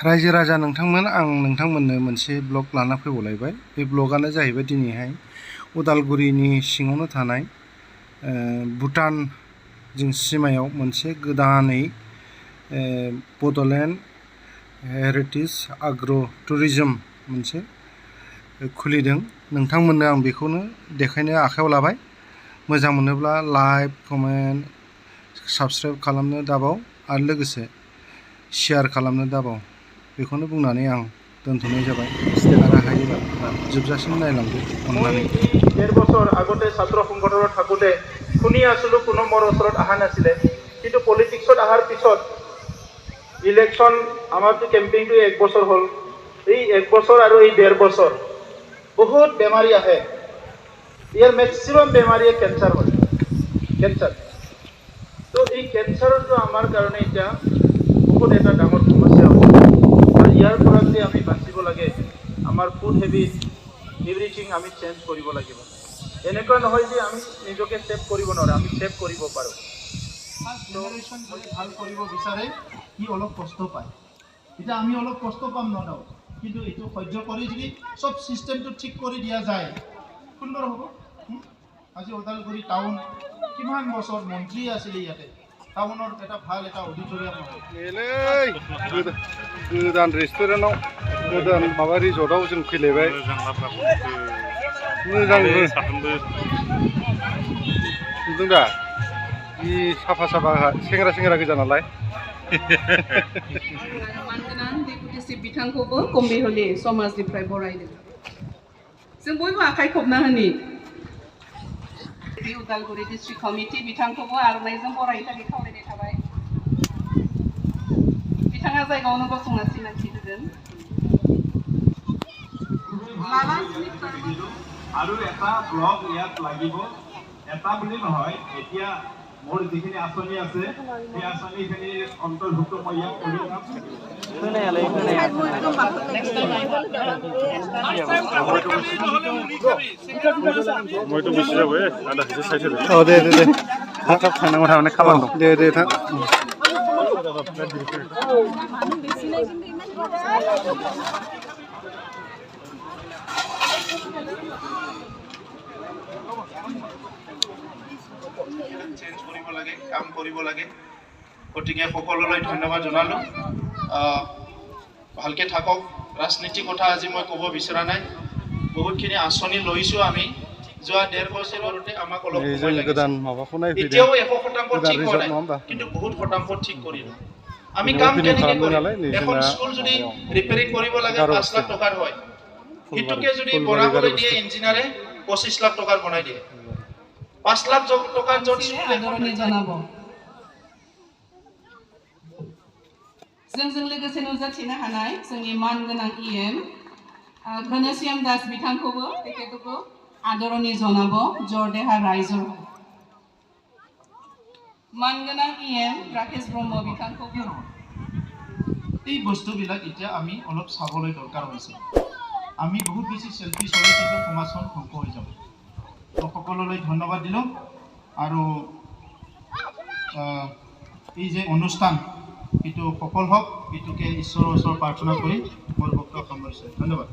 रायजो राजा नोंथांमोन आं नोंथांमोननो मोनसे ब्लग लाना फैबावलायबाय। बे ब्लगानो जाहैबाय दिनैहाय उदालगुरिनि सिङावनो थानाय भुटान जों सिमायाव मोनसे गोदानै बड'लेण्ड हेरिटेज आग्र टुरिज्म मोनसे खुलिदों। नोंथांमोननो आं बेखौनो देखायनो आखायाव लाबाय। मोजां मोनोब्ला लाइक कमेन्ट साबस्क्राइब खालामनो दाबाव आरो लोगोसे शेयार खालामनो दाबाव। बेखौनो बुंनानै आं दोनथ'नाय जाबाय आरो हायोबा जोबजासिम नायलांदो अननानै। 1.5 বছৰ আগতে ছাত্ৰ সংগঠনত থাকোঁতে শুনি আছিলোঁ, কোনো মোৰ ওচৰত অহা নাছিলে। কিন্তু পলিটিক্সত অহাৰ পিছত ইলেকশ্যন আমাৰতো কেম্পেইনটো 1 বছৰ হ'ল। এই 1 বছৰ আৰু এই 1.5 বছৰ বহুত বেমাৰী আহে। ইয়াৰ মেক্সিমাম বেমাৰীয়ে কেঞ্চাৰ হয়, কেঞ্চাৰ। তো এই কেঞ্চাৰটো আমাৰ কাৰণে এতিয়া বহুত এটা ডাঙৰ সমস্যা হ'ব। আৰু ইয়াৰ পৰা যদি আমি বাচিব লাগে, আমাৰ ফুড হেবিট এভৰিথিং আমি চেঞ্জ কৰিব লাগিব। এনেকুৱা নহয় যে আমি নিজকে ছেভ কৰিব নোৱাৰোঁ, আমি ছেভ কৰিব পাৰোঁ। ফাৰ্ষ্ট জেনেৰেশ্যন যদি ভাল কৰিব বিচাৰে সি অলপ কষ্ট পায়। এতিয়া আমি অলপ কষ্ট পাম ন, কিন্তু এইটো সহ্য কৰি যদি চব ছিষ্টেমটো ঠিক কৰি দিয়া যায় সুন্দৰ হ'ব। আজি ওদালগুৰি টাউন কিমান বছৰ মন্ত্ৰী আছিলে ইয়াতে, টাউনৰ এটা ভাল এটা অডিটৰিয়াম गोदान रेस्टुरेन्टआव गोदान माबा रिजर्टआव जों फैलायबाय। मोजांबो नुदों दा, जि साफा साफा सेंग्रा सेंग्रा गोजा नालाय। मानगोनां डेपुटि बिथांखौबो कम्बिहलि समाजनिफ्राय बरायदों। जों बयबो आखाइ खबना होनि। उदालगुरि डिस्ट्रिक्ट कमिटि बिथांखौबो आर'नाइजों बरायनो थाखाय खावलायनाय थाबाय। बिथाङा जायगायावनो गसंना सिनायथि होगोन। আৰু এটা ব্লক ইয়াত লাগিব, এটা বুলি নহয়, এতিয়া মোৰ যিখিনি আঁচনি আছে সেই আঁচনিখিনি অন্তৰ্ভুক্ত মই ইয়াত কৰি মইতো গুচি যাব আধা কিছু চাই থাকো। দে দে দে থাক থানাंगौ थारमाने खामानि दं। दे दे थां। চেঞ্জ কৰিব লাগে, কাম কৰিব লাগে। গতিকে সকলোলৈ ধন্যবাদ জনালোঁ। ভালকৈ থাকক। ৰাজনীতিৰ কথা আজি মই ক'ব বিচৰা নাই। বহুতখিনি আঁচনি লৈছোঁ আমি। যোৱা 1.5 বছৰতে আমাক অলপ সময় লাগিছে। এতিয়াও 100% ঠিক হোৱা নাই, কিন্তু বহুত শতাংশ ঠিক কৰিলোঁ। আমি কাম কেনেকৈ কৰিম? এখন স্কুল যদি ৰিপেয়াৰিং কৰিব লাগে 5 লাখ টকাৰ হয়, সেইটোকে যদি বনাবলৈ দিয়ে ইঞ্জিনিয়াৰে 25 লাখ টকাৰ বনাই দিয়ে। 5 লাখ টকাৰ য'ত आदरनि जनाब जोंजों लोगोसे नुजाथिनो हानाय जोंनि मानगोनां इएम घनश्याम दास बिथांखौबो तेखेतखौ आदरनि जनाब जरदेहा रायजोर मानगोनां इएम राकेश ब्रह्म बिथांखौबो। এই বস্তুবিলাক এতিয়া আমি অলপ চাবলৈ দৰকাৰ হৈছে। আমি বহুত বেছি সেলফিশ হ'লে কিন্তু সমাজখন ধ্বংস হৈ যাব। সকলোলৈ ধন্যবাদ দিলোঁ। আৰু এই যে অনুষ্ঠান এইটো সফল হওক, এইটোকে ঈশ্বৰৰ ওচৰত প্ৰাৰ্থনা কৰি মোৰ বক্তব্য সামৰিছোঁ। ধন্যবাদ।